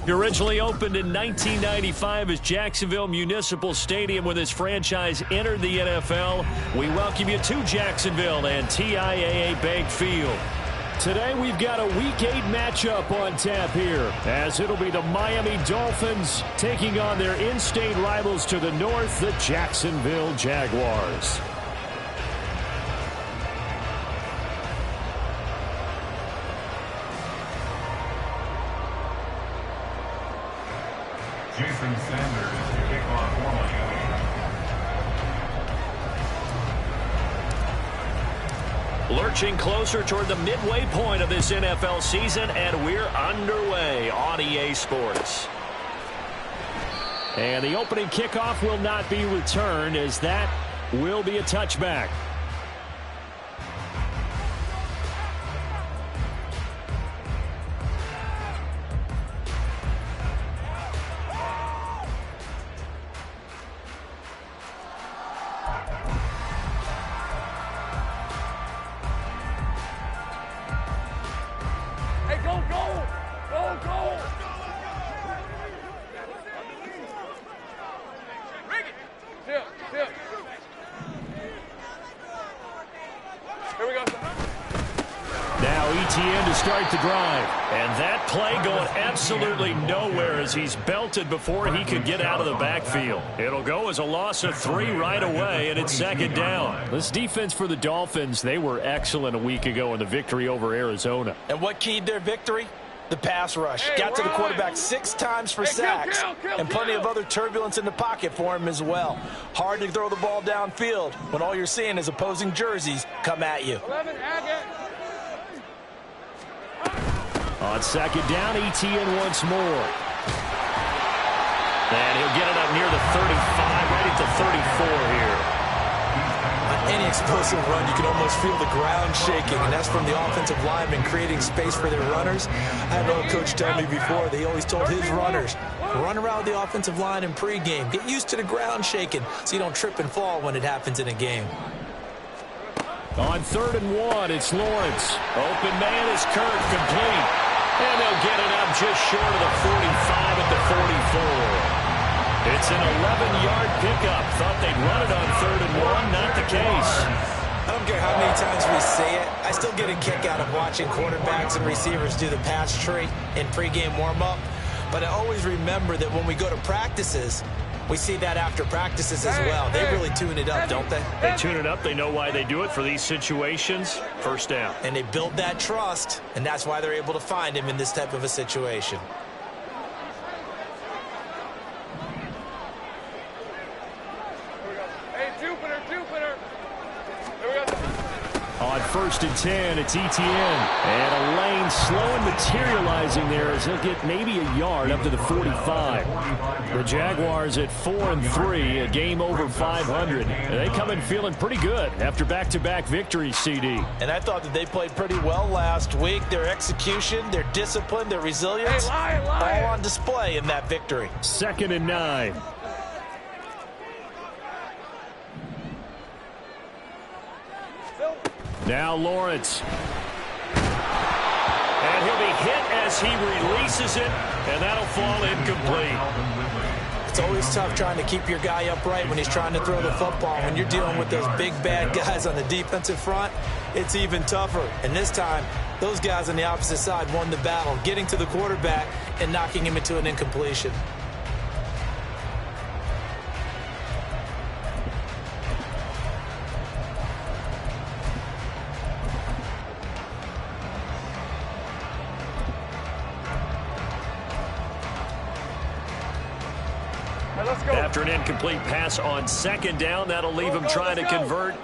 Originally opened in 1995 as Jacksonville Municipal Stadium when this franchise entered the NFL. We welcome you to Jacksonville and TIAA Bank Field. Today we've got a Week 8 matchup on tap here, as it'll be the Miami Dolphins taking on their in-state rivals to the north, the Jacksonville Jaguars. Jason Sanders is the kickoff for Miami. Lurching closer toward the midway point of this NFL season, and we're underway on EA Sports. And the opening kickoff will not be returned, as that will be a touchback. To start the drive, and that play going absolutely nowhere as he's belted before he could get out of the backfield. It'll go as a loss of 3 right away, and it's second down. This defense for the Dolphins, they were excellent a week ago in the victory over Arizona. And what keyed their victory? The pass rush. Got to the quarterback 6 times for sacks, and plenty of other turbulence in the pocket for him as well. Hard to throw the ball downfield when all you're seeing is opposing jerseys come at you. On second down, ETN once more. And he'll get it up near the 35, right at the 34 here. On any explosive run, you can almost feel the ground shaking, and that's from the offensive linemen creating space for their runners. I had an old coach tell me before, they always told his runners, run around the offensive line in pregame. Get used to the ground shaking so you don't trip and fall when it happens in a game. On 3rd and 1, it's Lawrence. Open man is Kirk, complete. And they'll get it up just short of the 45 at the 44. It's an 11-yard pickup. Thought they'd run it on 3rd and 1. Not the case. I don't care how many times we say it. I still get a kick out of watching quarterbacks and receivers do the pass tree in pregame warm-up. But I always remember that when we go to practices, we see that after practices as well. They really tune it up, don't they? They tune it up. They know why they do it for these situations. First down. And they build that trust, and that's why they're able to find him in this type of a situation. Hey, Jupiter. Here we go. On 1st and 10, it's ETN. And a lane slow and materializing there as he'll get maybe a yard up to the 45. The Jaguars at 4-3, a game over 500. And they come in feeling pretty good after back-to-back victories, CD. And I thought that they played pretty well last week. Their execution, their discipline, their resilience, all on display in that victory. 2nd and 9. Now Lawrence. And he'll be hit as he releases it, and that'll fall incomplete. It's always tough trying to keep your guy upright when he's trying to throw the football. When you're dealing with those big, bad guys on the defensive front, it's even tougher. And this time, those guys on the opposite side won the battle, getting to the quarterback and knocking him into an incompletion. After an incomplete pass on 2nd down, that'll leave him trying to convert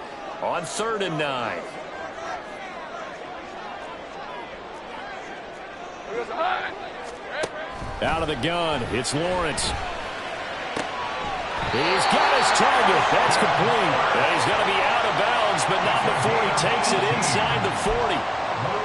on 3rd and 9. Out of the gun, it's Lawrence. He's got his target. That's complete. And he's going to be out of bounds, but not before he takes it inside the 40.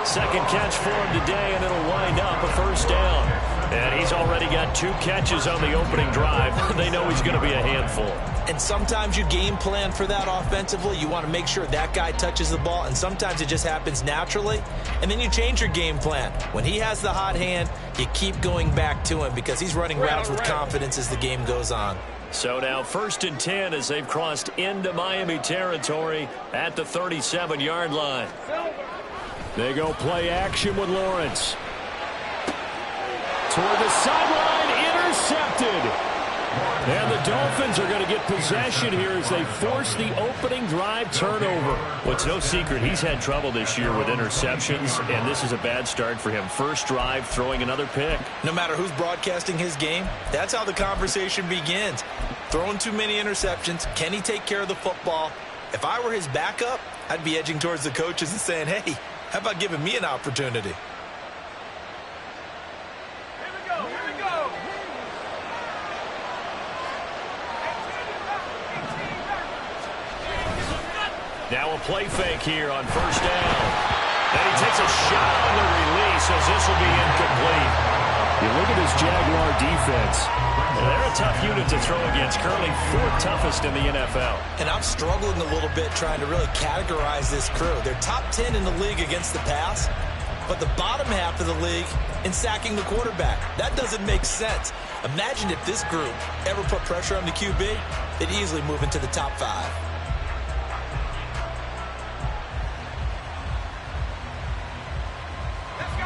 Second catch for him today, and it'll wind up a 1st down. And he's already got 2 catches on the opening drive. They know he's going to be a handful. And sometimes you game plan for that offensively. You want to make sure that guy touches the ball, and sometimes it just happens naturally. And then you change your game plan. When he has the hot hand, you keep going back to him because he's running routes with confidence as the game goes on. So now 1st and 10 as they've crossed into Miami territory at the 37-yard line. They go play action with Lawrence. Toward the sideline, intercepted. And the Dolphins are going to get possession here as they force the opening drive turnover. Well, it's no secret he's had trouble this year with interceptions, and this is a bad start for him. First drive, throwing another pick. No matter who's broadcasting his game, that's how the conversation begins. Throwing too many interceptions, can he take care of the football? If I were his backup, I'd be edging towards the coaches and saying, hey, how about giving me an opportunity? Now a play fake here on 1st down. And he takes a shot on the release as this will be incomplete. You look at this Jaguar defense. They're a tough unit to throw against, currently 4th toughest in the NFL. And I'm struggling a little bit trying to really categorize this crew. They're top 10 in the league against the pass, but the bottom half of the league in sacking the quarterback. That doesn't make sense. Imagine if this group ever put pressure on the QB, they'd easily move into the top 5.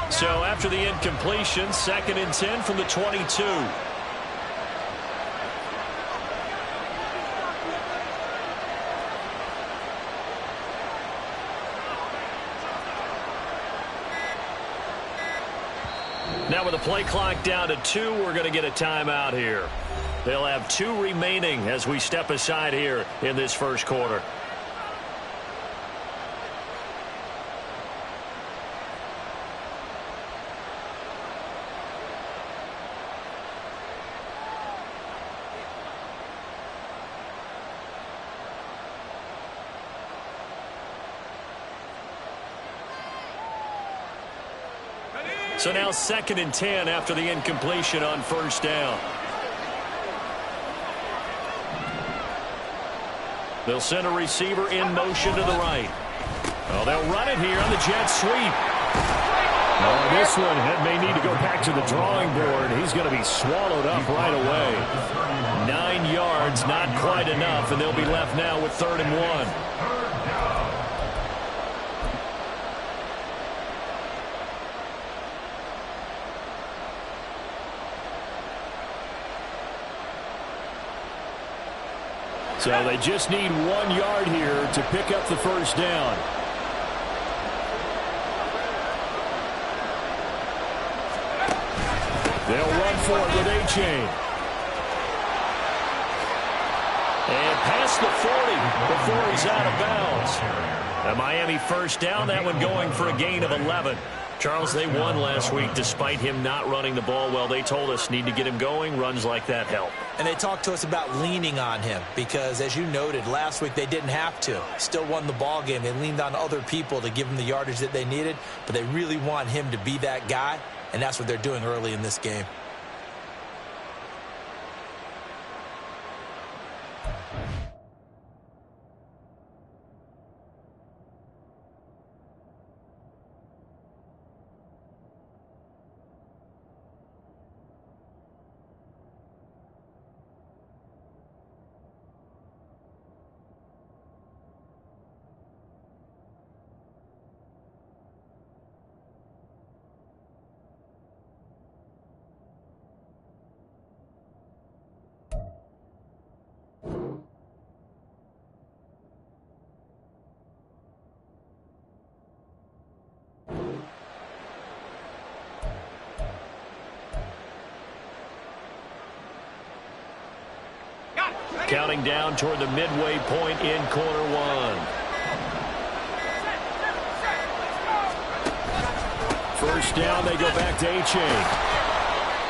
So after the incompletion, 2nd and 10 from the 22. Now with the play clock down to 2, we're going to get a timeout here. They'll have 2 remaining as we step aside here in this first quarter. So now 2nd and 10 after the incompletion on 1st down. They'll send a receiver in motion to the right. Oh, they'll run it here on the jet sweep. Oh, this one may need to go back to the drawing board. He's going to be swallowed up right away. 9 yards, not quite enough, and they'll be left now with 3rd and 1. So they just need 1 yard here to pick up the 1st down. They'll run for it with A-Chain. And past the 40 before he's out of bounds. A Miami 1st down, that one going for a gain of 11. Charles, they won last week despite him not running the ball well. They told us need to get him going. Runs like that help. And they talked to us about leaning on him because, as you noted, last week they didn't have to. Still won the ball game. They leaned on other people to give them the yardage that they needed, but they really want him to be that guy, and that's what they're doing early in this game. Counting down toward the midway point in quarter 1. 1st down, they go back to A-Chain.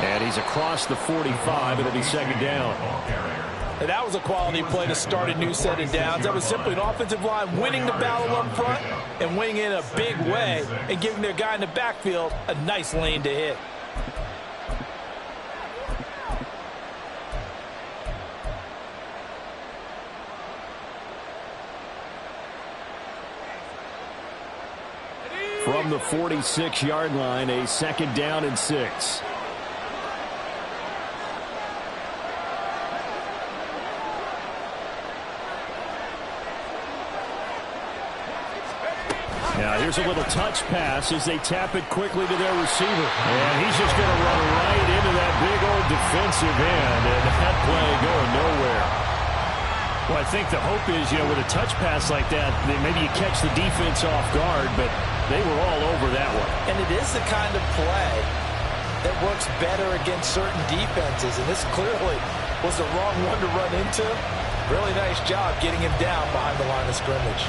And he's across the 45. It'll be 2nd down. And that was a quality play to start a new set of downs. That was simply an offensive line winning the battle up front and winning in a big way and giving their guy in the backfield a nice lane to hit. from the 46-yard line, a 2nd down and 6. Now here's a little touch pass as they tap it quickly to their receiver. And he's just going to run right into that big old defensive end, and that play going nowhere. Well, I think the hope is, with a touch pass like that, maybe you catch the defense off guard, but they were all over that one. And it is the kind of play that works better against certain defenses, and this clearly was the wrong one to run into. Really nice job getting him down behind the line of scrimmage.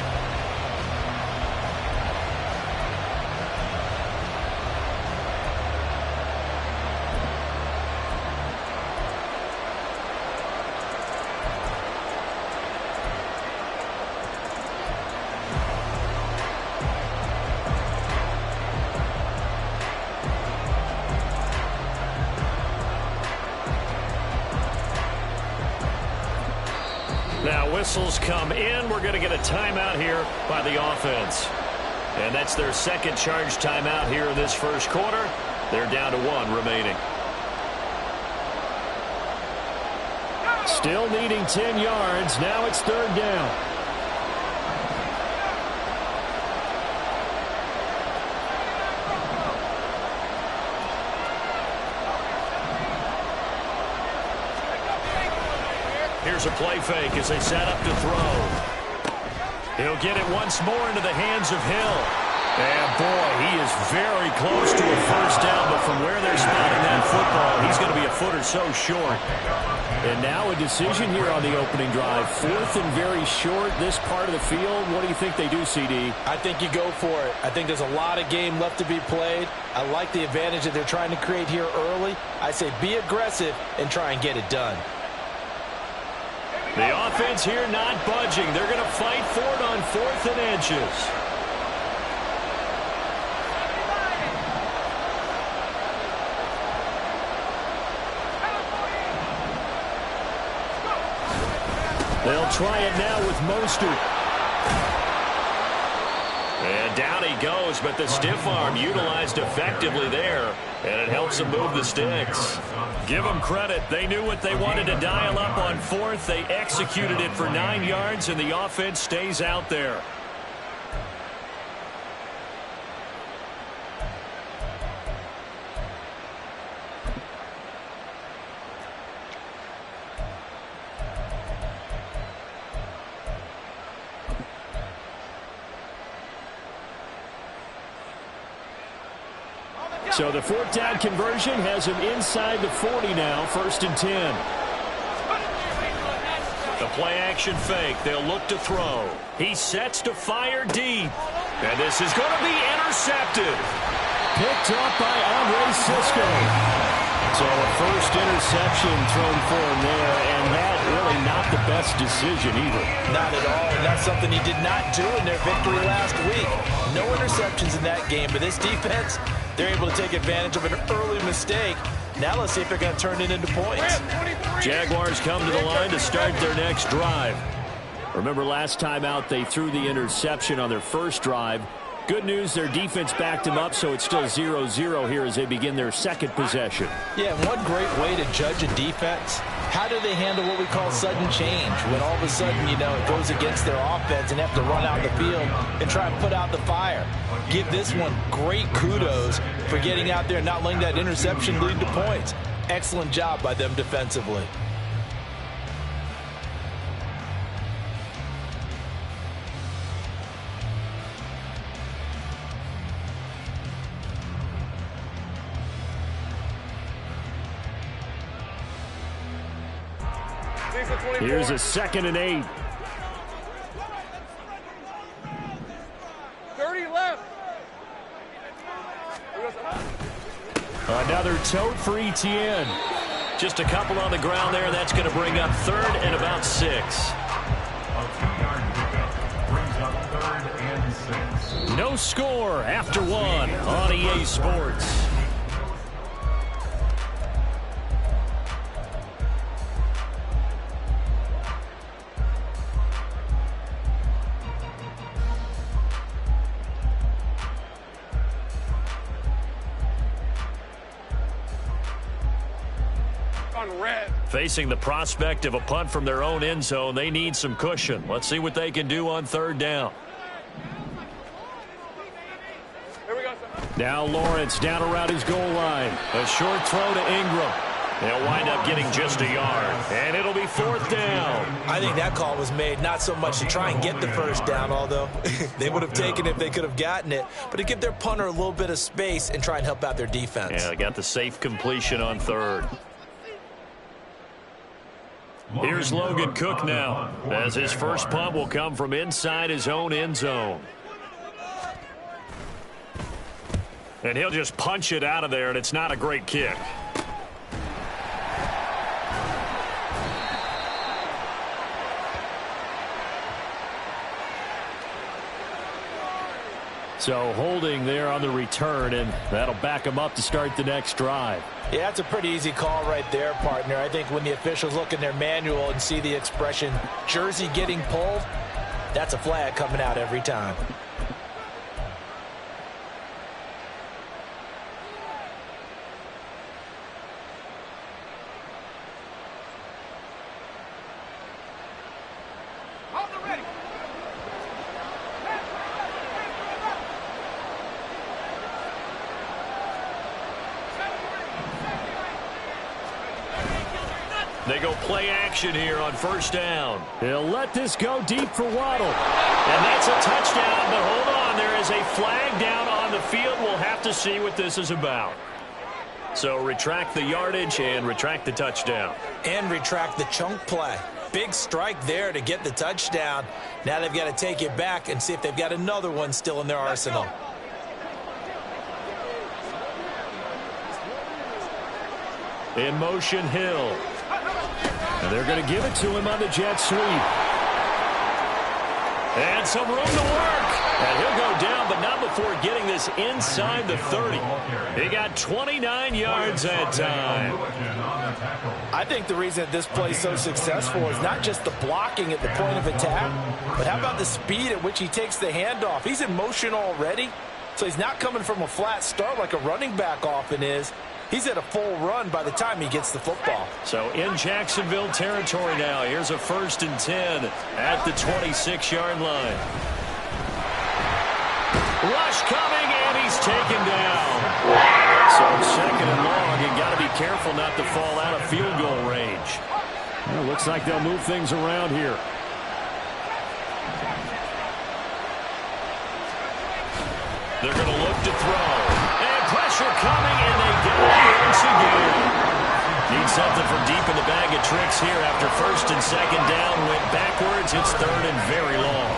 Now whistles come in. We're going to get a timeout here by the offense. And that's their 2nd charge timeout here in this 1st quarter. They're down to 1 remaining. Still needing 10 yards. Now it's 3rd down. Here's a play fake as they set up to throw. He'll get it once more into the hands of Hill. And boy, he is very close to a 1st down, but from where they're spotting that football, he's going to be a foot or so short. And now a decision here on the opening drive. 4th and very short, this part of the field. What do you think they do, CD? I think you go for it. I think there's a lot of game left to be played. I like the advantage that they're trying to create here early. I say be aggressive and try and get it done. The offense here not budging. They're going to fight for it on 4th and inches. They'll try it now with Mostert. And down he goes, but the stiff arm utilized effectively there, and it helps them move the sticks. Give them credit. They knew what they wanted to dial up on 4th. They executed it for 9 yards, and the offense stays out there. So the 4th down conversion has him inside the 40 now, 1st and 10. The play action fake. They'll look to throw. He sets to fire deep. And this is going to be intercepted. Picked up by Andre Cisco. So a 1st interception thrown for him there, and that really not the best decision either. Not at all, and that's something he did not do in their victory last week. No interceptions in that game, but this defense, they're able to take advantage of an early mistake. Now let's see if they're going to turn it into points. Jaguars come to the line to start their next drive. Remember last time out they threw the interception on their 1st drive. Good news, their defense backed them up, so it's still 0-0 here as they begin their 2nd possession. Yeah, and one great way to judge a defense, how do they handle what we call sudden change? When all of a sudden, it goes against their offense and have to run out the field and try and put out the fire. Give this one great kudos for getting out there and not letting that interception lead to points. Excellent job by them defensively. Here's a 2nd and 8. 30 left. Another tote for Etienne. Just a couple on the ground there. That's going to bring up 3rd and about 6. A 2-yard pickup brings up 3rd and 6. No score after 1 on EA Sports. red. Facing the prospect of a punt from their own end zone, they need some cushion. Let's see what they can do on third down. Here we go, son. Now Lawrence down around his goal line. A short throw to Ingram. They'll wind up getting just a yard, and it'll be fourth down. I think that call was made not so much to try and get the first down, although they would have taken it if they could have gotten it, but to give their punter a little bit of space and try and help out their defense. Yeah, got the safe completion on third. Here's Logan Cook now, as his first punt will come from inside his own end zone. And he'll just punch it out of there, and it's not a great kick. So holding there on the return, and that'll back him up to start the next drive. Yeah, that's a pretty easy call right there, partner. I think when the officials look in their manual and see the expression, jersey getting pulled, that's a flag coming out every time. They go play action here on first down. He'll let this go deep for Waddle. And that's a touchdown, but hold on. There is a flag down on the field. We'll have to see what this is about. So retract the yardage and retract the touchdown. And retract the chunk play. Big strike there to get the touchdown. Now they've got to take it back and see if they've got another one still in their arsenal. In motion, Hill. And they're going to give it to him on the jet sweep. And some room to work. And he'll go down, but not before getting this inside the 30. He got 29 yards that time. I think the reason that this play is so successful is not just the blocking at the point of attack, but how about the speed at which he takes the handoff? He's in motion already, so he's not coming from a flat start like a running back often is. He's at a full run by the time he gets the football. So in Jacksonville territory now. Here's a 1st and 10 at the 26-yard line. Rush coming, and he's taken down. So 2nd and long. You got to be careful not to fall out of field goal range. Well, looks like they'll move things around here. They're going to look to throw. And pressure coming, and they get it once again. Need something from deep in the bag of tricks here after 1st and 2nd down. Went backwards. It's 3rd and very long.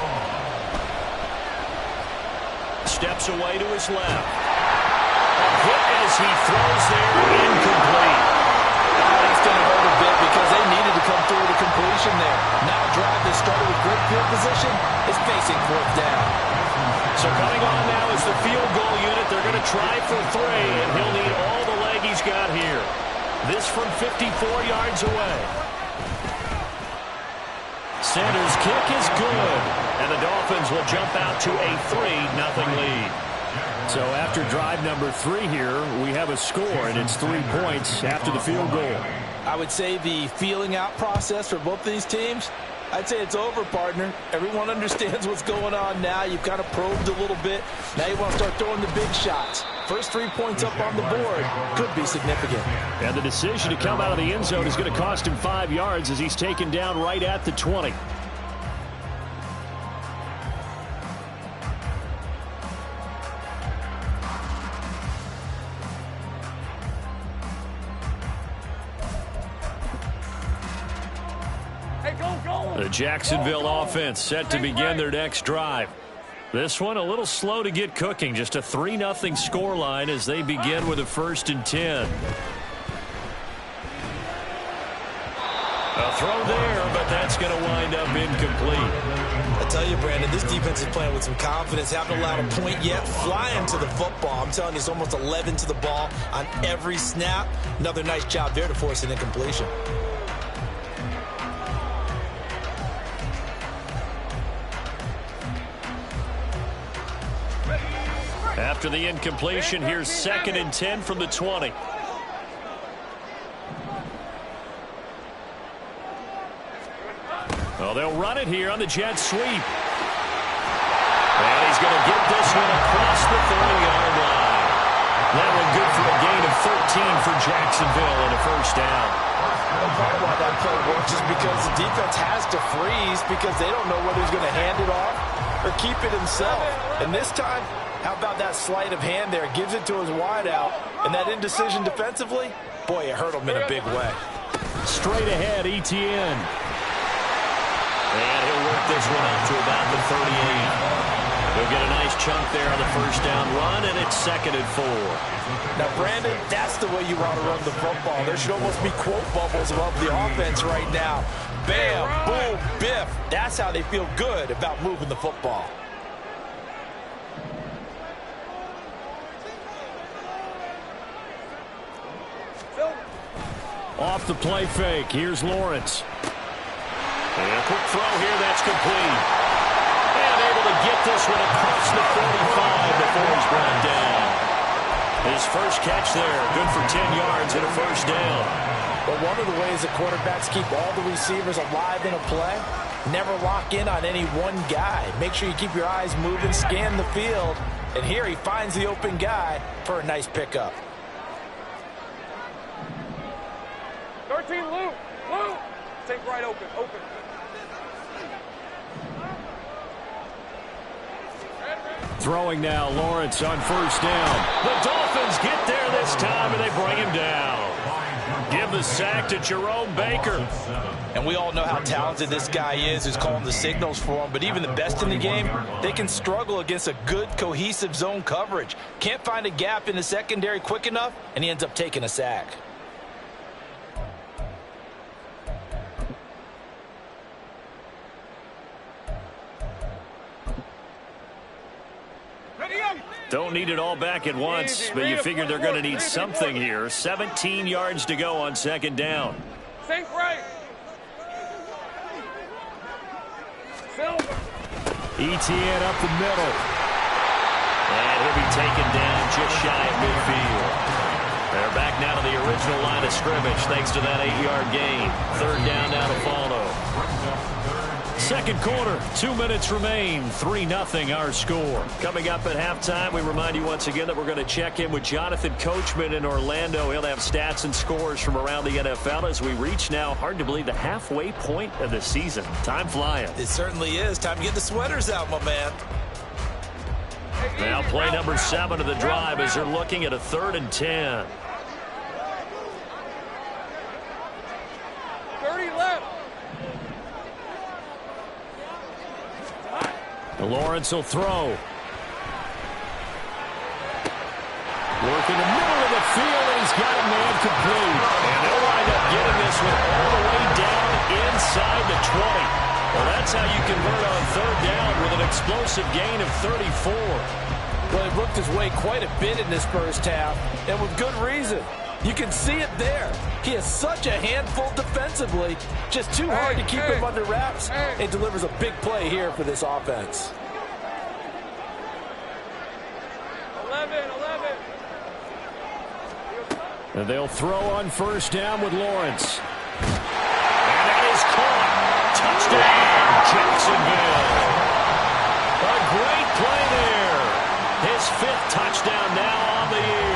Steps away to his left. A hit as he throws there, incomplete. It's going to hurt a bit because they needed to come through with a completion there. Now a drive that started with great field position is facing 4th down. So coming on now is the field goal unit. They're going to try for 3, and he'll need all the leg he's got here. This from 54 yards away. Sanders' kick is good, and the Dolphins will jump out to a 3-0 lead. So after drive number 3 here, we have a score, and it's 3 points after the field goal. I would say the feeling out process for both these teams, I'd say it's over, partner. Everyone understands what's going on now. You've kind of probed a little bit. Now you want to start throwing the big shots. First 3 points up on the board could be significant. And the decision to come out of the end zone is going to cost him 5 yards as he's taken down right at the 20. The Jacksonville offense set to begin their next drive. This one a little slow to get cooking. Just a 3-0 scoreline as they begin with a 1st and 10. A throw there, but that's going to wind up incomplete. I tell you, Brandon, this defense is playing with some confidence. Haven't allowed a point yet. Flying to the football. I'm telling you, it's almost 11 to the ball on every snap. Another nice job there to force an incompletion. After the incompletion, here's 2nd and 10 from the 20. Well, they'll run it here on the jet sweep. And he's going to get this one across the 30-yard line. That one good for a gain of 13 for Jacksonville and a first down. Part of why that play works is because the defense has to freeze because they don't know whether he's going to hand it off or keep it himself. And this time, how about that sleight of hand there? Gives it to his wideout. And that indecision defensively, boy, it hurt him in a big way. Straight ahead, Etienne. And he'll work this one up to about the 38. He'll get a nice chunk there on the first down run, and it's 2nd and 4. Now, Brandon, that's the way you want to run the football. There should almost be quote bubbles above the offense right now. Bam, boom, biff. That's how they feel good about moving the football. Off the play fake. Here's Lawrence. And a quick throw here. That's complete. And able to get this one across the 45 before he's brought down. His first catch there. Good for 10 yards and a first down. But one of the ways that quarterbacks keep all the receivers alive in a play, never lock in on any one guy. Make sure you keep your eyes moving, scan the field. And here he finds the open guy for a nice pickup. 13, Luke. Luke. Take right open. Open. Throwing now, Lawrence on first down. The Dolphins get there this time, and they bring him down. Give the sack to Jerome Baker. And we all know how talented this guy is who's calling the signals for him. But even the best in the game, they can struggle against a good, cohesive zone coverage. Can't find a gap in the secondary quick enough, and he ends up taking a sack. Don't need it all back at once, but you figure they're going to need something here. 17 yards to go on second down. Think right. Etienne up the middle. And he'll be taken down just shy of midfield. They're back now to the original line of scrimmage thanks to that 8-yard gain. Third down now to follow. Second quarter, 2 minutes remain, 3-0 our score. Coming up at halftime, we remind you once again that we're going to check in with Jonathan Coachman in Orlando. He'll have stats and scores from around the NFL as we reach now, hard to believe, the halfway point of the season. Time flying. It certainly is. Time to get the sweaters out, my man. Now play number 7 of the drive as they're looking at a 3rd and 10. 30 left. Lawrence will throw. Working the middle of the field, and he's got a man complete. And they'll wind up getting this one all the way down inside the 20. Well, that's how you convert on third down with an explosive gain of 34. Well, he worked his way quite a bit in this first half, and with good reason. You can see it there. He is such a handful defensively. Just too hard to keep him under wraps. And delivers a big play here for this offense. 11. And they'll throw on first down with Lawrence. And that is caught. Touchdown, Jacksonville. A great play there. His 5th touchdown now on the year.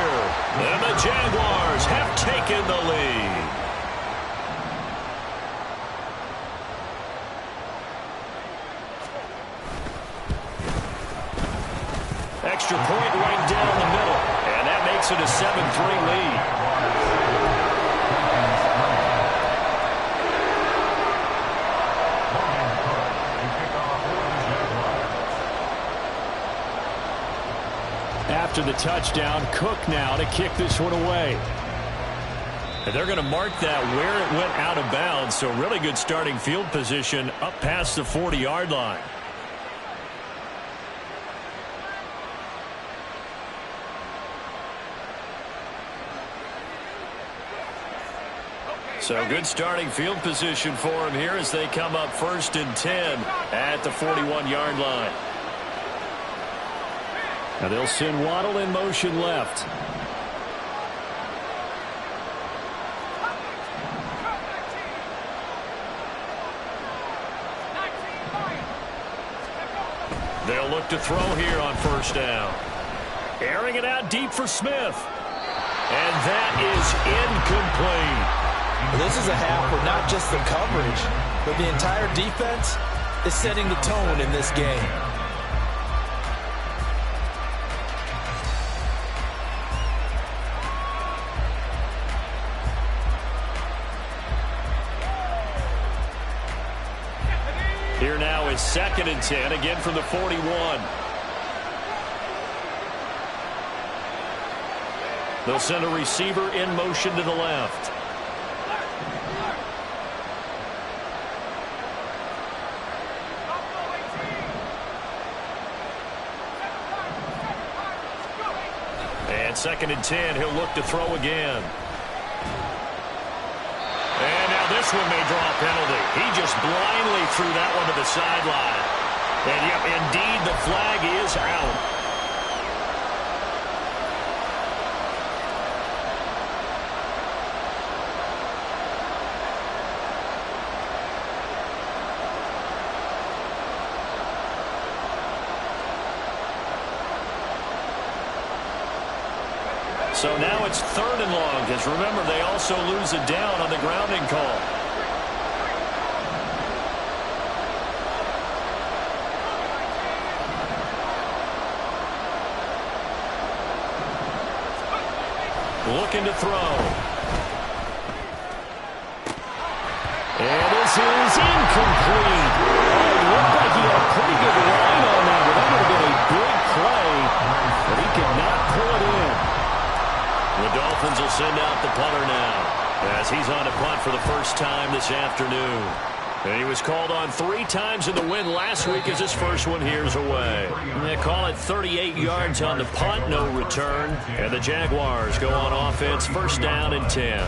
And the Jaguars have taken the lead. Extra point right down the middle. And that makes it a 7-3 lead. After the touchdown, Cook now to kick this one away. And they're going to mark that where it went out of bounds, so really good starting field position up past the 40-yard line. So good starting field position for him here as they come up 1st and 10 at the 41-yard line. Now they'll send Waddle in motion left. They'll look to throw here on first down. Airing it out deep for Smith. And that is incomplete. This is a half where not just the coverage, but the entire defense is setting the tone in this game. Here now is 2nd and 10, again from the 41. They'll send a receiver in motion to the left. And 2nd and 10, he'll look to throw again. And now this one may draw a penalty. He just blindly threw that one to the sideline. And yep, indeed, the flag is out. So now it's 3rd and long, because remember, they also lose a down on the grounding call. Looking to throw. And this is incomplete. Oh, it looked like he had a pretty good line on that, but that would have been a big play, but he could not pull it in. The Dolphins will send out the punter now, as he's on a punt for the first time this afternoon. And he was called on 3 times in the win last week as his first one here's away. And they call it 38 yards on the punt, no return. And the Jaguars go on offense, 1st down and 10.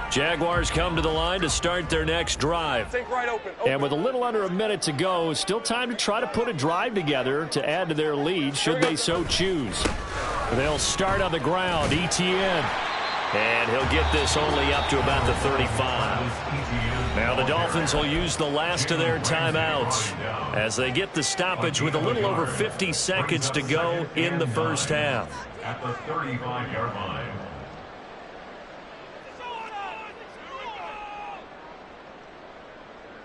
Jaguars come to the line to start their next drive. Think right open. And with a little under a minute to go, still time to try to put a drive together to add to their lead should they so choose. They'll start on the ground. ETN. And he'll get this only up to about the 35. Now the Dolphins will use the last of their timeouts as they get the stoppage with a little over 50 seconds to go in the first half. At the 35-yard line.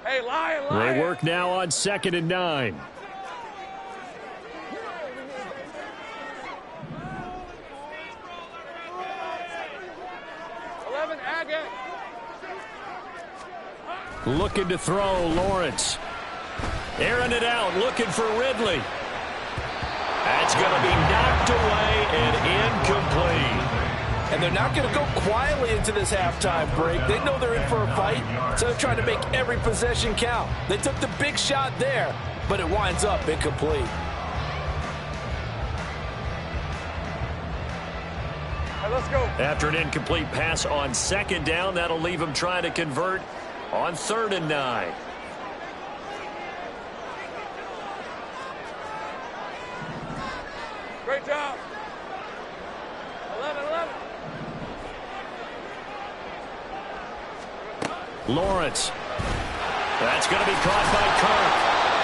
Hey, lion. They work now on 2nd and 9. Looking to throw, Lawrence. Airing it out, looking for Ridley. That's going to be knocked away and incomplete. And they're not going to go quietly into this halftime break. They know they're in for a fight, so they're trying to make every possession count. They took the big shot there, but it winds up incomplete. Hey, let's go. After an incomplete pass on 2nd down, that'll leave them trying to convert on 3rd and 9. Great job. 11. Lawrence. That's going to be caught by Kirk.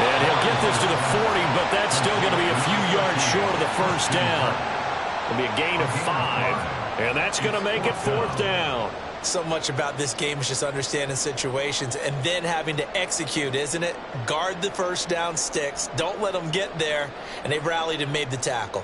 And he'll get this to the 40, but that's still going to be a few yards short of the first down. It'll be a gain of 5, and that's going to make it 4th down. So much about this game is just understanding situations and then having to execute, isn't it? Guard the first down sticks. Don't let them get there. And they've rallied and made the tackle.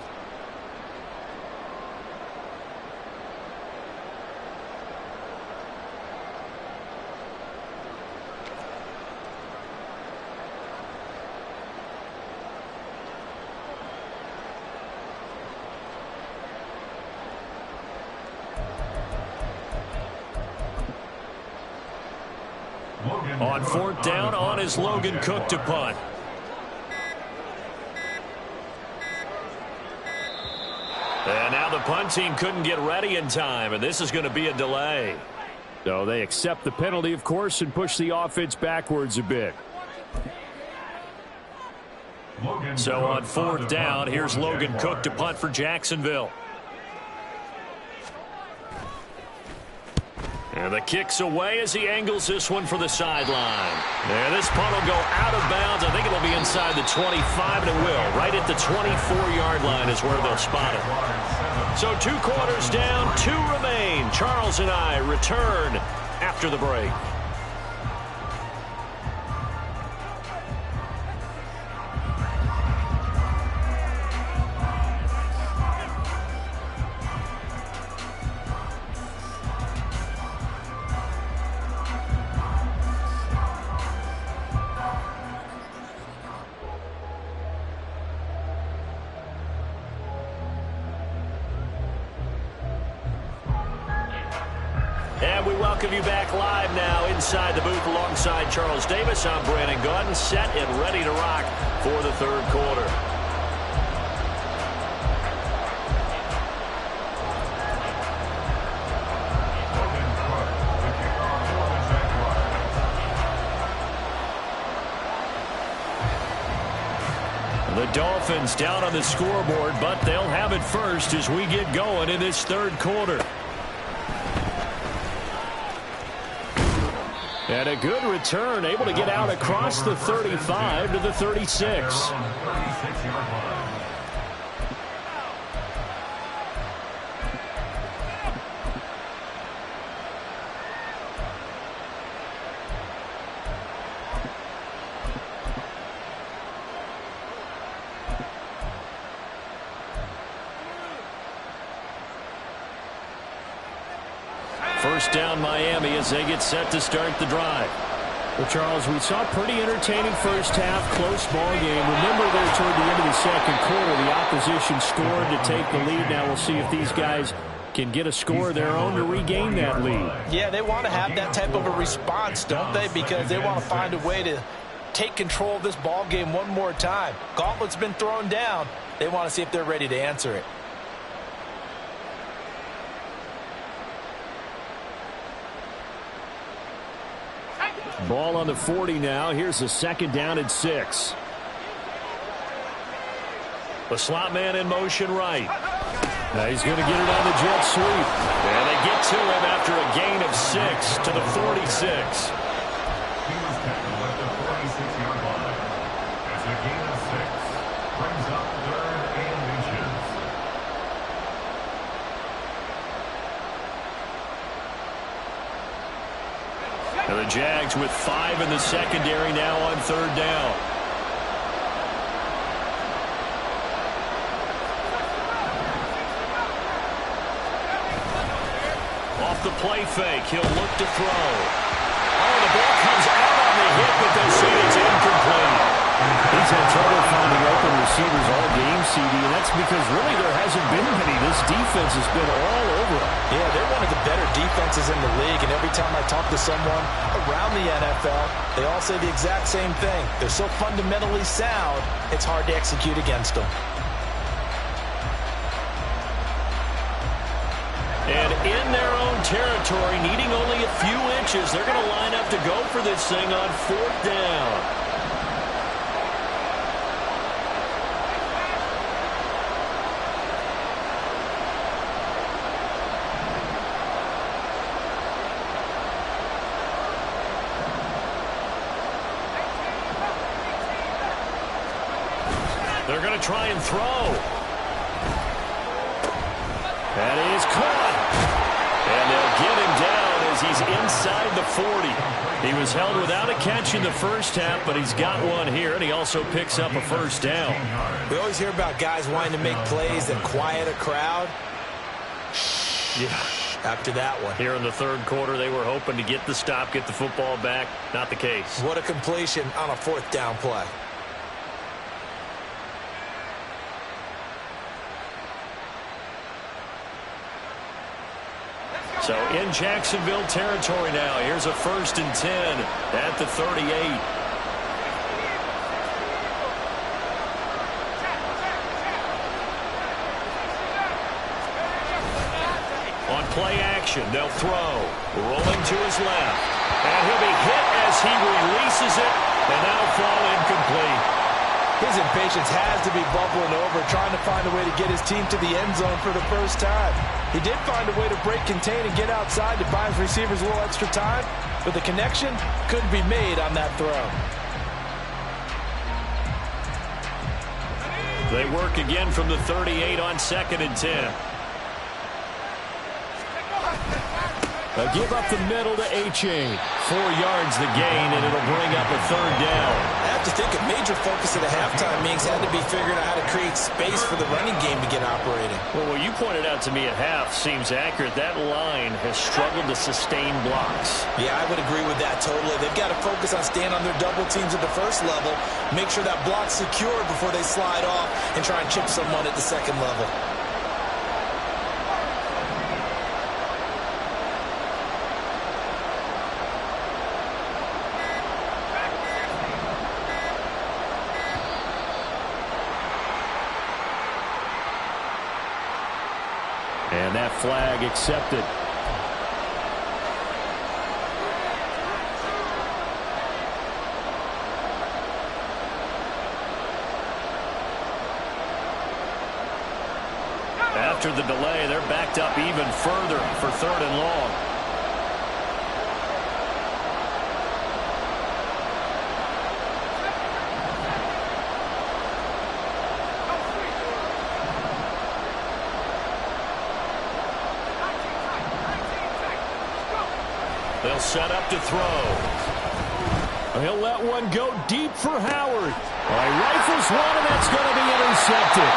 On 4th down, on is Logan Cook to punt. And now the punt team couldn't get ready in time, and this is going to be a delay. So they accept the penalty, of course, and push the offense backwards a bit. So on 4th down, here's Logan Cook to punt for Jacksonville. And the kick's away as he angles this one for the sideline. And this punt will go out of bounds. I think it'll be inside the 25, and it will. Right at the 24-yard line is where they'll spot it. So 2 quarters down, 2 remain. Charles and I return after the break. And we welcome you back live now inside the booth alongside Charles Davis. I'm Brandon Gaudin, set and ready to rock for the 3rd quarter. The Dolphins down on the scoreboard, but they'll have it first as we get going in this 3rd quarter. And a good return, able to get out across the 35 to the 36. First down Miami as they get set to start the drive. Well, Charles, we saw a pretty entertaining first half, close ball game. Remember there toward the end of the 2nd quarter, the opposition scored to take the lead. Now we'll see if these guys can get a score of their own to regain that lead. Yeah, they want to have that type of a response, don't they? Because they want to find a way to take control of this ball game one more time. Gauntlet's been thrown down. They want to see if they're ready to answer it. Ball on the 40 now. Here's a 2nd down and 6. The slot man in motion right. Now he's going to get it on the jet sweep. And they get to him after a gain of 6 to the 46. He was tackled at the 46-yard line. That's a gain of 6. Brings up 3rd and inches. And the Jags with 5 in the secondary now on 3rd down. Off the play fake, he'll look to throw. Oh, the ball comes out on the hit, but they'll say it's incomplete. He's had trouble finding open receivers all game, CD, and that's because really there hasn't been many. This defense has been all over them. Yeah, they're one of the better defenses in the league, and every time I talk to someone around the NFL, they all say the exact same thing. They're so fundamentally sound, it's hard to execute against them. And in their own territory, needing only a few inches, they're going to line up to go for this thing on 4th down. They're going to try and throw. That is caught. And they'll get him down as he's inside the 40. He was held without a catch in the first half, but he's got one here, and he also picks up a 1st down. We always hear about guys wanting to make plays that quiet a crowd. Yeah. After that one. Here in the 3rd quarter, they were hoping to get the stop, get the football back. Not the case. What a completion on a 4th down play. So in Jacksonville territory now. Here's a 1st and 10 at the 38. On play action, they'll throw. Rolling to his left. And he'll be hit as he releases it. And that'll fall incomplete. He His impatience has to be bubbling over, trying to find a way to get his team to the end zone for the first time. He did find a way to break, contain, and get outside to buy his receivers a little extra time, but the connection couldn't be made on that throw. They work again from the 38 on 2nd and 10. They'll give up the middle to H.A. 4 yards the gain, and it'll bring up a 3rd down. I have to think a major focus at the halftime means had to be figuring out how to create space for the running game to get operating. Well, what you pointed out to me at half seems accurate. That line has struggled to sustain blocks. Yeah, I would agree with that totally. They've got to focus on staying on their double teams at the first level, make sure that block's secure before they slide off and try and chip someone at the second level. And that flag accepted. After the delay, they're backed up even further for 3rd and long. They'll set up to throw. He'll let one go deep for Howard. He rifles one, and that's going to be intercepted.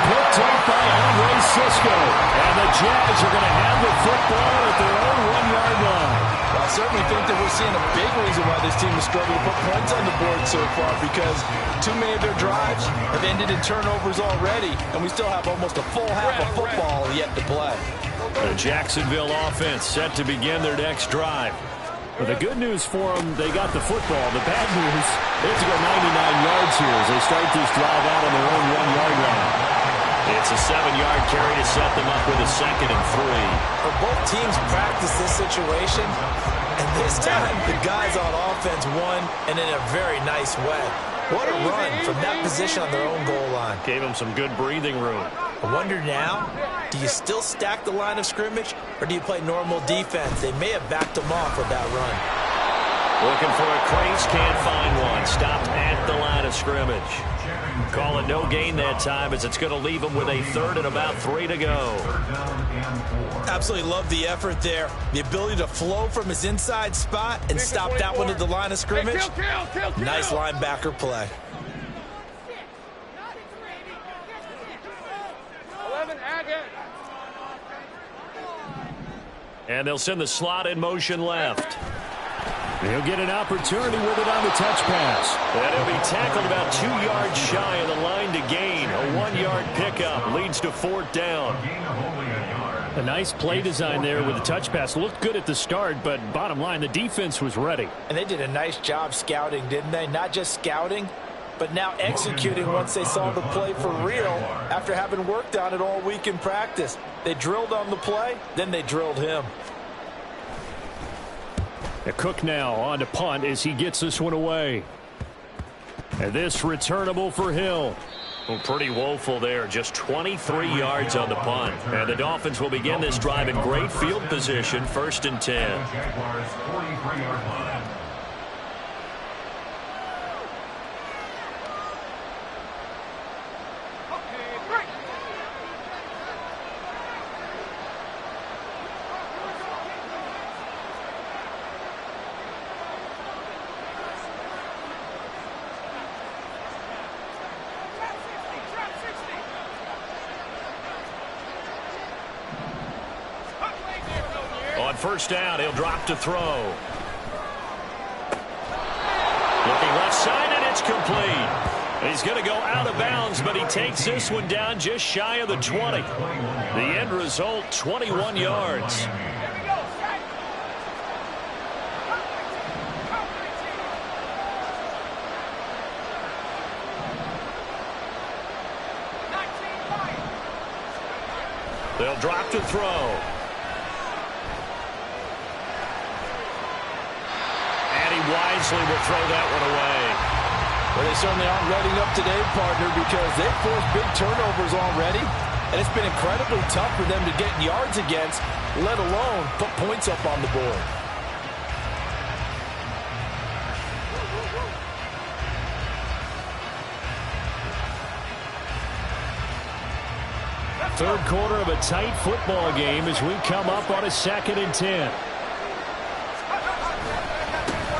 Picked up by Andre Cisco. And the Jags are going to have the football at their own 1-yard line. Well, I certainly think that we're seeing a big reason why this team has struggled to put points on the board so far, because too many of their drives have ended in turnovers already, and we still have almost a full half of football yet to play. The Jacksonville offense set to begin their next drive. But the good news for them, they got the football. The bad news, they have to go 99 yards here as they start this drive out on their own 1-yard line. It's a 7-yard carry to set them up with a 2nd and 3. But both teams practice this situation, and this time the guys on offense won, and in a very nice way. What a run from that position on their own goal line. Gave them some good breathing room. I wonder now, do you still stack the line of scrimmage, or do you play normal defense? They may have backed them off with that run. Looking for a crease, can't find one. Stopped at the line of scrimmage. Call it no gain that time, as it's going to leave them with a 3rd and about 3 to go. Absolutely love the effort there. The ability to flow from his inside spot and stop that one at the line of scrimmage. Nice linebacker play. 11, And they'll send the slot in motion left. He'll get an opportunity with it on the touch pass. And he'll be tackled about 2 yards shy of the line to gain. A 1-yard pickup leads to 4th down. A nice play design there with the touch pass. Looked good at the start, but bottom line, the defense was ready. And they did a nice job scouting, didn't they? Not just scouting, but now executing once they saw the play for real after having worked on it all week in practice. They drilled on the play, then they drilled him. Cook now on to punt as he gets this one away. And this returnable for Hill. Well, pretty woeful there. Just 23 yards on the punt. And the Dolphins will begin this drive in great field position. 1st and 10. Jaguars 43-yard line. On 1st down, he'll drop to throw. Looking left side, and it's complete. He's going to go out of bounds, but he takes this one down just shy of the 20. The end result, 21 yards. They'll drop to throw. Wisely will throw that one away. Well, they certainly aren't letting up today, partner, because they've forced big turnovers already, and it's been incredibly tough for them to get yards against, let alone put points up on the board. Third quarter of a tight football game as we come up on a 2nd and 10.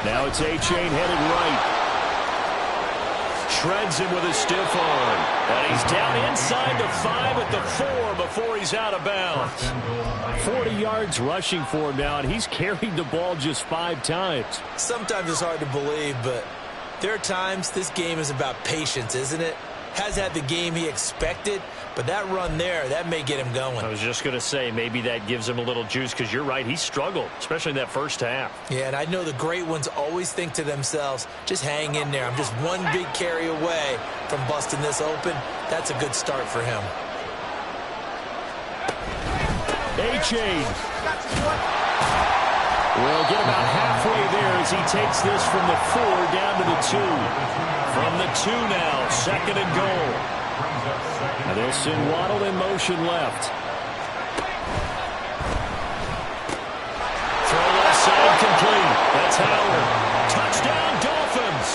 Now it's A-Chain headed right. Shreds him with a stiff arm. And he's down inside the 5 at the 4 before he's out of bounds. 40 yards rushing for him now, and he's carried the ball just 5 times. Sometimes it's hard to believe, but there are times this game is about patience, isn't it? Has had the game he expected, but that run there, that may get him going. I was just going to say, maybe that gives him a little juice, because you're right, he struggled, especially in that first half. Yeah, and I know the great ones always think to themselves, just hang in there. I'm just one big carry away from busting this open. That's a good start for him. A-Chain will get about halfway there as he takes this from the 4 down to the 2. From the 2 now, 2nd and goal. And they'll send Waddle in motion left. Throw left side complete. That's Howard. Touchdown, Dolphins.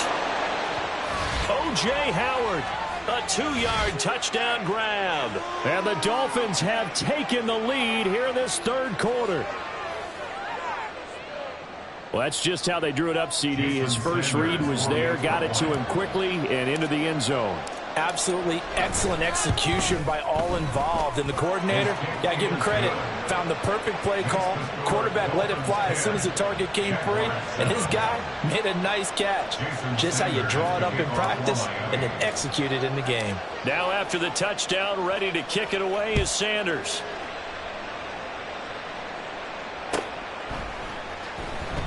O.J. Howard, a 2-yard touchdown grab. And the Dolphins have taken the lead here in this 3rd quarter. Well, that's just how they drew it up, CD. His first read was there, got it to him quickly, and into the end zone. Absolutely excellent execution by all involved. And the coordinator, yeah, give him credit, found the perfect play call. Quarterback let it fly as soon as the target came free, and his guy made a nice catch. Just how you draw it up in practice and then execute it in the game. Now after the touchdown, ready to kick it away is Sanders.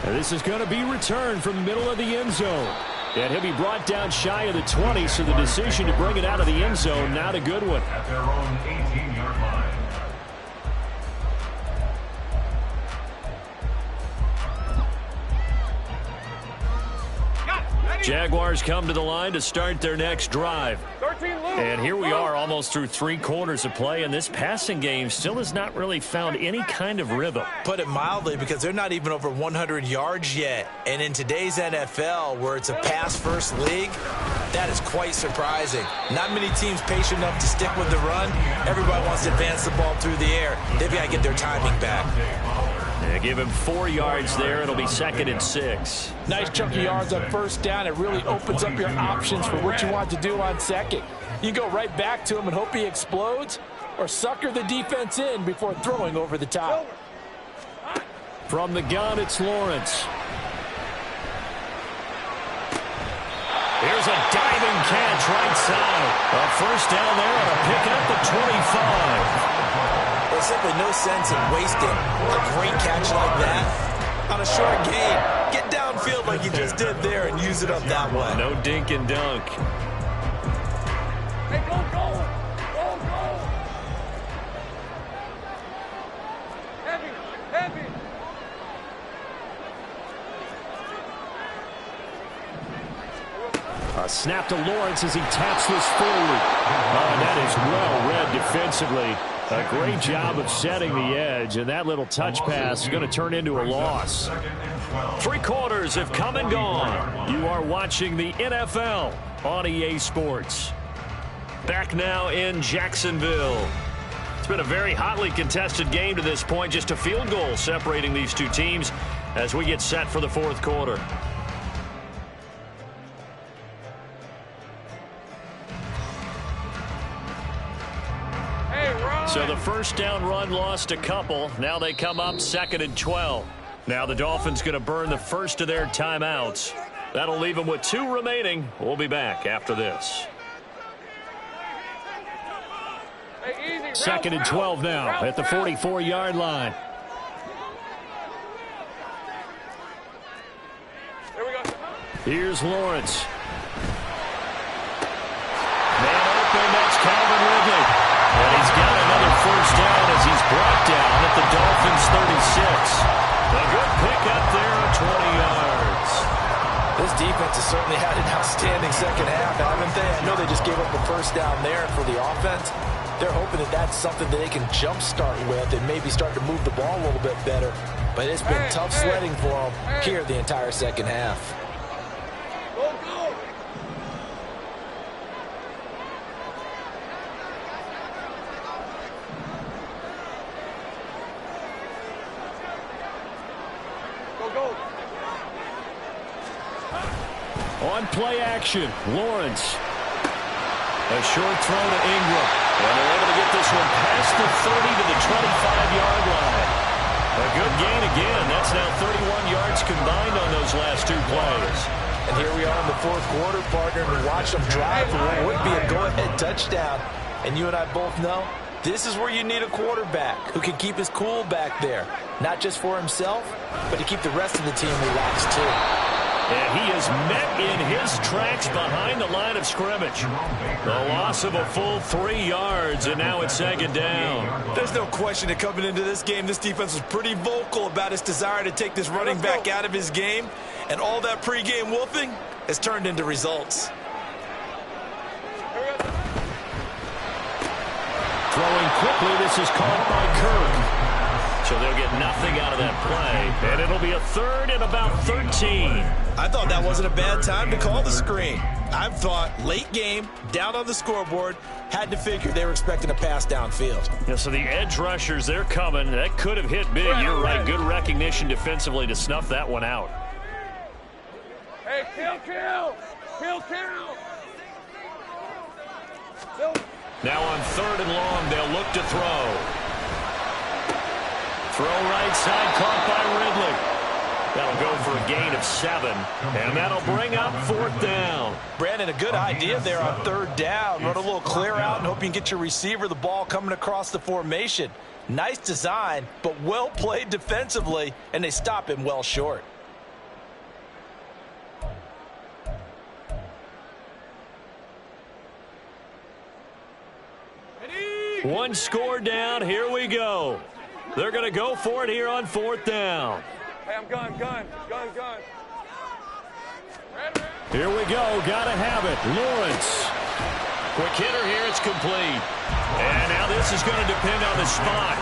And this is going to be returned from the middle of the end zone. And he'll be brought down shy of the 20, so the decision to bring it out of the end zone, not a good one. At their own 18-yard line. Jaguars come to the line to start their next drive. 13 loose. And here we are almost through 3 quarters of play, and this passing game still has not really found any kind of rhythm. Put it mildly, because they're not even over 100 yards yet. And in today's NFL, where it's a pass-first league, that is quite surprising. Not many teams patient enough to stick with the run. Everybody wants to advance the ball through the air. They've got to get their timing back. Yeah, give him 4 yards there. It'll be 2nd and 6. Nice chunk of yards on first down. It really opens up your options for what you want to do on second. You go right back to him and hope he explodes, or sucker the defense in before throwing over the top. From the gun, it's Lawrence. Here's a diving catch right side. A first down there, and a pick up the 25. There's simply no sense in wasting a great catch like that on a short gain. Get downfield like you just did there and use it up that way. No dink and dunk. Hey, go, go. Go, go. Heavy, heavy. A snap to Lawrence as he taps this forward. That is well read defensively. A great job of setting the edge, and that little touch pass is going to turn into a loss. 3 quarters have come and gone. You are watching the NFL on EA Sports. Back now in Jacksonville. It's been a very hotly contested game to this point. Just a field goal separating these 2 teams as we get set for the 4th quarter. So the first down run lost a couple. Now they come up 2nd and 12. Now the Dolphins going to burn the first of their timeouts. That'll leave them with 2 remaining. We'll be back after this. 2nd and 12 now at the 44-yard line. Here we go. Here's Lawrence. Man open, that's Calvin Ridley. And he's got another first down as he's brought down at the Dolphins' 36. A good pickup there of 20 yards. This This defense has certainly had an outstanding second half, haven't they? I know they just gave up the first down there for the offense. They're hoping that that's something that they can jumpstart with and maybe start to move the ball a little bit better. But it's been tough sledding for them here the entire second half. Go, go. Go, go. On play action, Lawrence. A short throw to Ingram. And they're able to get this one past the 30 to the 25-yard line. A good gain again. That's now 31 yards combined on those last two plays. And here we are in the fourth quarter, partner, and watch them drive for what would be a go-ahead touchdown. And you and I both know this is where you need a quarterback who can keep his cool back there. Not just for himself, but to keep the rest of the team relaxed too. And he is met in his tracks behind the line of scrimmage. The loss of a full 3 yards, and now it's second down. There's no question that coming into this game, this defense was pretty vocal about its desire to take this running back out of his game. And all that pregame wolfing has turned into results. Throwing quickly, this is caught by Kirk. So they'll get nothing out of that play, and it'll be a third and about 13. I thought that wasn't a bad time to call the screen. I thought late game, down on the scoreboard, had to figure they were expecting a pass downfield. Yeah, so the edge rushers, they're coming. That could have hit big. You're right. Good recognition defensively to snuff that one out. Hey, kill. Now on third and long, they'll look to throw. Throw right side, caught by Ridley. That'll go for a gain of 7, and that'll bring up fourth down. Brandon, a good idea there on third down. Run a little clear out and hope you can get your receiver the ball coming across the formation. Nice design, but well played defensively, and they stop him well short. One score down. Here we go. They're going to go for it here on fourth down. Hey, I'm gun. Here we go. Got to have it. Lawrence. Quick hitter here. It's complete. And now this is going to depend on the spot.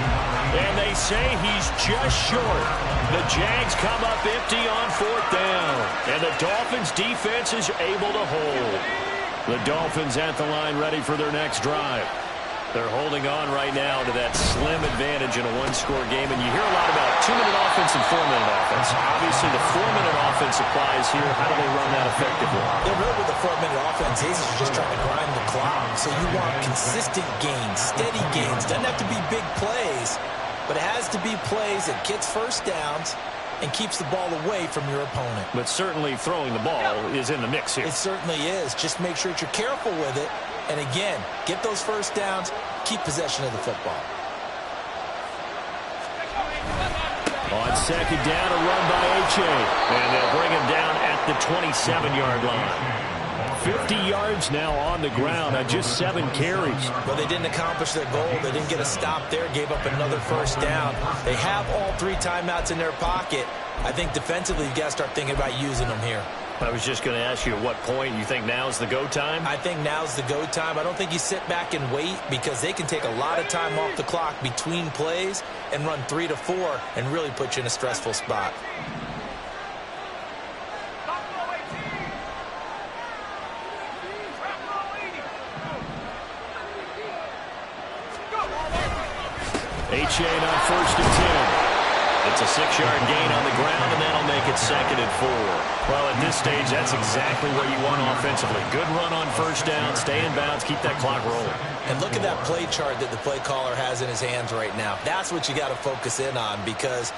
And they say he's just short. The Jags come up empty on fourth down. And the Dolphins' defense is able to hold. The Dolphins at the line ready for their next drive. They're holding on right now to that slim advantage in a one-score game. And you hear a lot about 2-minute offense and 4-minute offense. Obviously, the 4-minute offense applies here. How do they run that effectively? They're really with the 4-minute offense. Aces are just trying to grind the clock. So you want consistent gains, steady gains. Doesn't have to be big plays, but it has to be plays that gets first downs and keeps the ball away from your opponent. But certainly throwing the ball is in the mix here. It certainly is. Just make sure that you're careful with it. And again, get those first downs, keep possession of the football. On second down, a run by H.A. And they'll bring him down at the 27-yard line. 50 yards now on the ground on just 7 carries. Well, they didn't accomplish their goal. They didn't get a stop there, gave up another first down. They have all 3 timeouts in their pocket. I think defensively, you've got to start thinking about using them here. I was just going to ask you at what point you think now's the go time? I think now's the go time. I don't think you sit back and wait because they can take a lot of time off the clock between plays and run 3 to 4 and really put you in a stressful spot. H.A. on first and 10. It's a 6-yard gain on the ground, and that'll make it second and 4. Well, at this stage, that's exactly what you want offensively. Good run on first down, stay in bounds, keep that clock rolling. And look at that play chart that the play caller has in his hands right now. That's what you got to focus in on because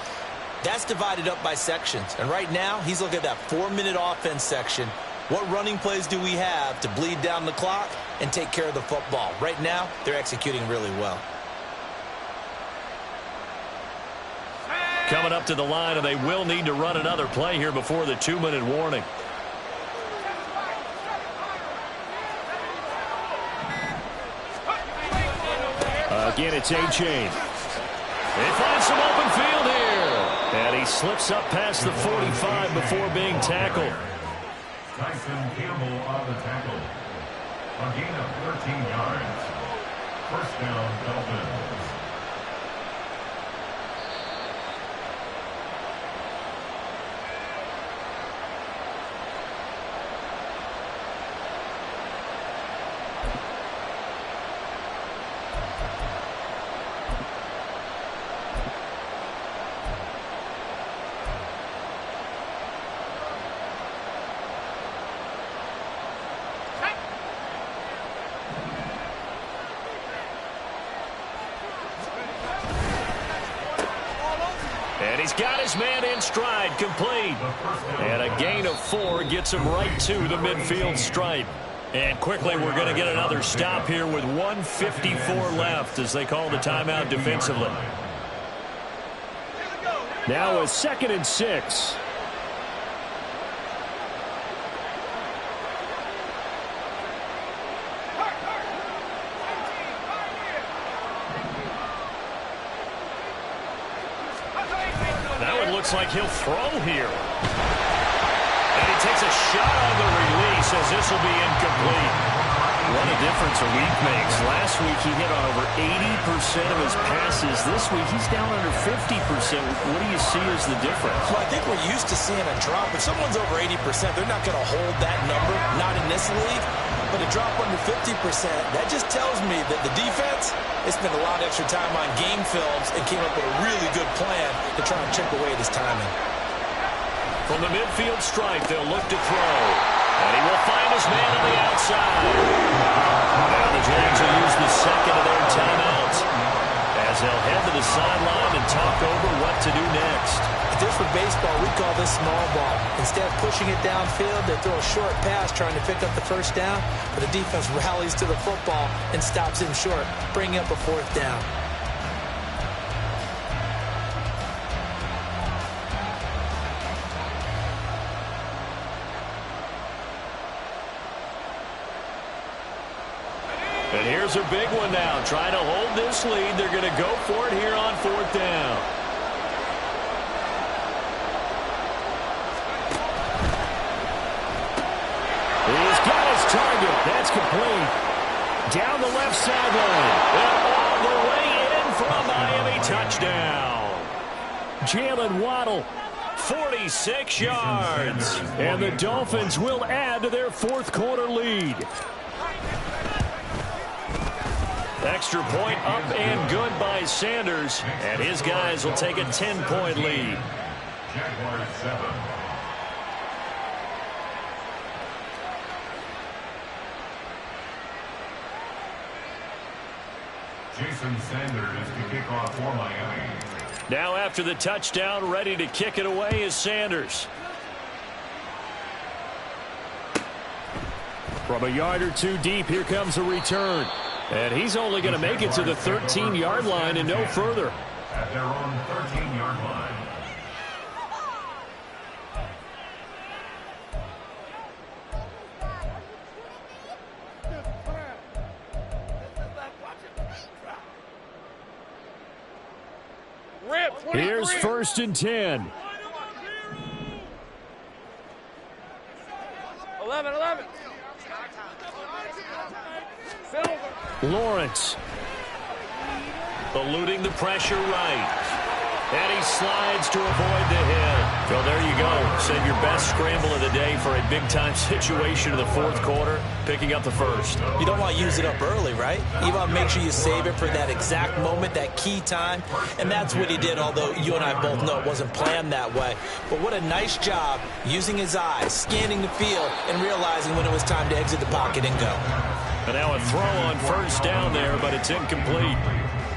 that's divided up by sections. And right now, he's looking at that 4-minute offense section. What running plays do we have to bleed down the clock and take care of the football? Right now, they're executing really well. Coming up to the line, and they will need to run another play here before the 2-minute warning. Again, it's A-Chain. They find some open field here. And he slips up past the 45 before being tackled. Tyson Campbell on the tackle. A gain of 13 yards. First down, Dolphins. And he's got his man in stride, complete. And a gain of 4 gets him right to the midfield stripe. And quickly, we're going to get another stop here with 1:54 left as they call the timeout defensively. Now a 2nd and 6. Looks like he'll throw here. And he takes a shot on the release as this will be incomplete. What a difference a week makes. Last week he hit on over 80% of his passes. This week he's down under 50%. What do you see as the difference? Well, I think we're used to seeing a drop. If someone's over 80%, they're not going to hold that number, not in this league. But a drop under 50%, that just tells me that the defense, they spent a lot of extra time on game films and came up with a really good plan to try and chip away this timing. From the midfield stripe, they'll look to throw. And he will find his man on the outside. Now the Jags will use the second of their timeouts as they'll head to the sideline and talk over what to do next. Just for baseball, we call this small ball. Instead of pushing it downfield, they throw a short pass trying to pick up the first down, but the defense rallies to the football and stops him short, bringing up a 4th down. And here's a big one now. Trying to hold this lead. They're going to go for it here on 4th down. He's got his target. That's complete. Down the left sideline. And all the way in for a Miami touchdown. Jalen Waddle, 46 yards. And the Dolphins will add to their 4th quarter lead. Extra point up and good by Sanders. And his guys will take a 10-point lead. Jaguars 7. Jason Sanders to kick off for Miami. Now after the touchdown, ready to kick it away is Sanders. From a yard or two deep, here comes a return. And he's only going to make it to the 13-yard line and no further. At their own 13-yard line. Here's 1st and 10. 11. Lawrence. Eluding the pressure right. And he slides to avoid the hit. Well, there you go. Save your best scramble of the day for a big-time situation in the 4th quarter, picking up the first. You don't want to use it up early, right? You want to make sure you save it for that exact moment, that key time. And that's what he did, although you and I both know it wasn't planned that way. But what a nice job using his eyes, scanning the field, and realizing when it was time to exit the pocket and go. And now a throw on 1st down there, but it's incomplete.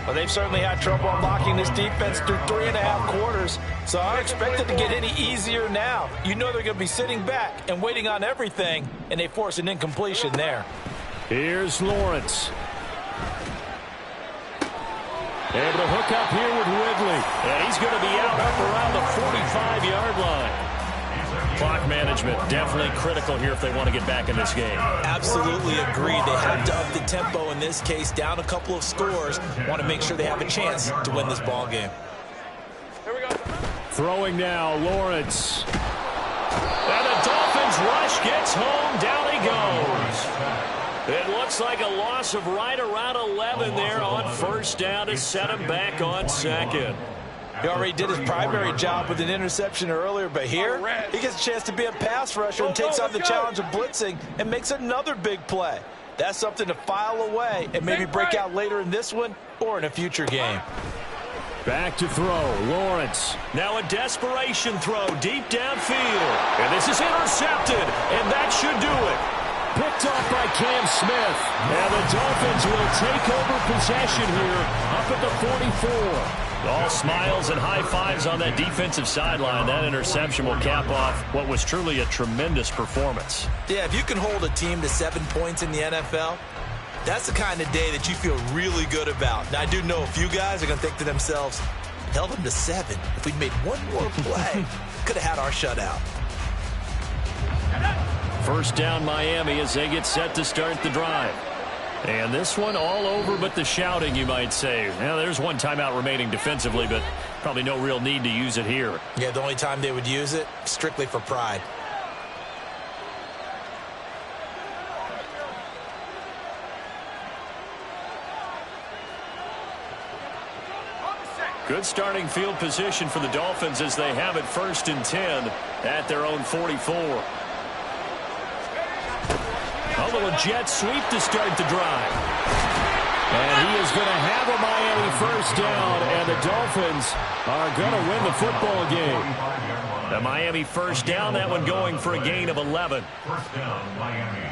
Well, they've certainly had trouble unlocking this defense through 3.5 quarters, so I don't expect it to get any easier now. You know they're going to be sitting back and waiting on everything, and they force an incompletion there. Here's Lawrence. Able to hook up here with Ridley. And he's going to be out up around the 45-yard line. Clock management definitely critical here if they want to get back in this game. Absolutely agreed. They have to up the tempo in this case, down a couple of scores. Want to make sure they have a chance to win this ball game. Here we go. Throwing now, Lawrence. And the Dolphins rush gets home. Down he goes. It looks like a loss of right around 11 there on first down to set him back on second. He already did his primary job with an interception earlier, but here he gets a chance to be a pass rusher and takes on the challenge of blitzing and makes another big play. That's something to file away and maybe break out later in this one or in a future game. Back to throw, Lawrence. Now a desperation throw deep downfield. And this is intercepted, and that should do it. Picked off by Cam Smith. And the Dolphins will take over possession here up at the 44. All smiles and high fives on that defensive sideline. That interception will cap off what was truly a tremendous performance. Yeah, if you can hold a team to 7 points in the NFL, that's the kind of day that you feel really good about. Now, I do know a few guys are going to think to themselves, held them to 7. If we'd made one more play, could have had our shutout. First down Miami as they get set to start the drive. And this one all over but the shouting, you might say. Now, there's one timeout remaining defensively, but probably no real need to use it here. Yeah, the only time they would use it, strictly for pride. Good starting field position for the Dolphins as they have it 1st and 10 at their own 44. A little jet sweep to start the drive. And he is going to have a Miami first down, and the Dolphins are going to win the football game. The Miami first down, that one going for a gain of 11. First down, Miami.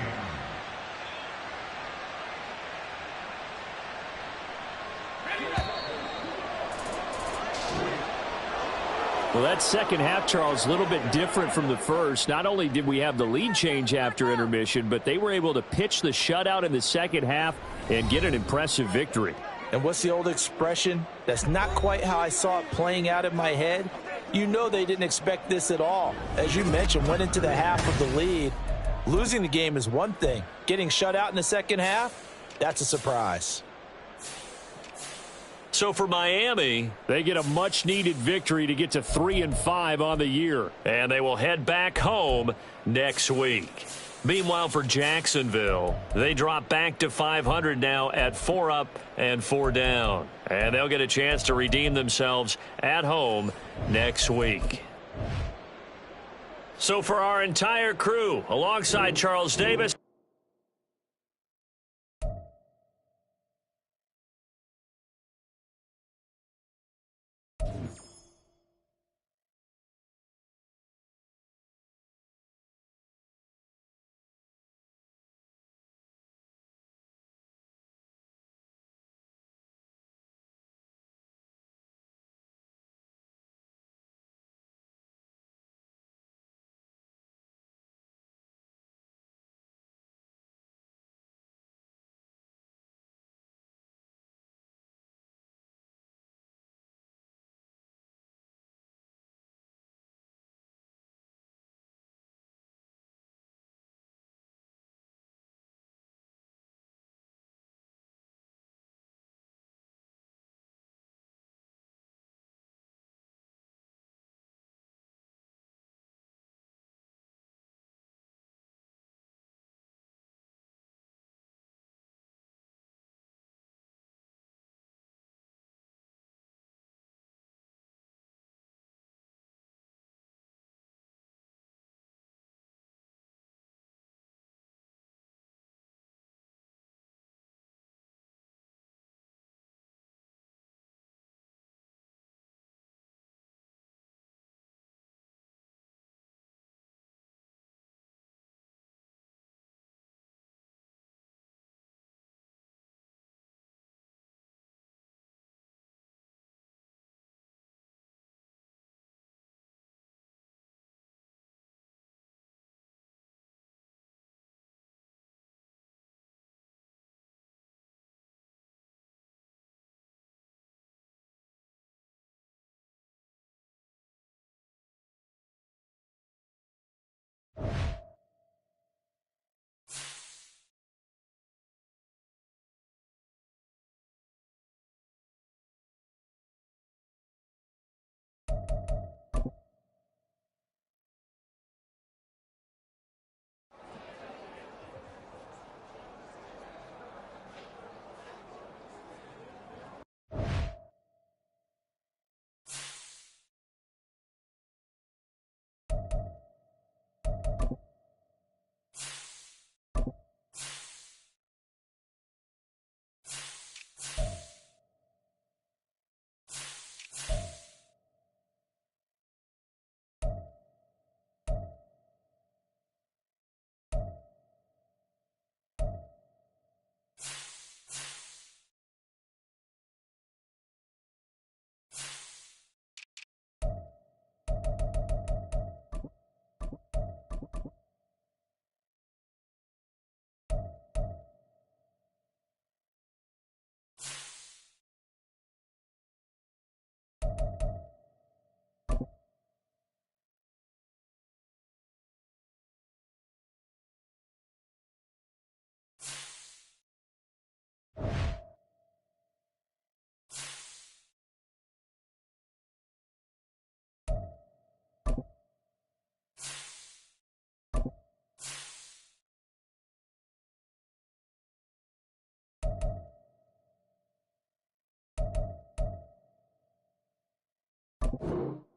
Well, that second half, Charles, a little bit different from the first. Not only did we have the lead change after intermission, but they were able to pitch the shutout in the second half and get an impressive victory. And what's the old expression? That's not quite how I saw it playing out in my head. You know they didn't expect this at all. As you mentioned, went into the half of the lead. Losing the game is one thing. Getting shut out in the second half, that's a surprise. So for Miami, they get a much-needed victory to get to 3-5 on the year. And they will head back home next week. Meanwhile, for Jacksonville, they drop back to 500 now at 4 up and 4 down. And they'll get a chance to redeem themselves at home next week. So for our entire crew, alongside Charles Davis, Ball.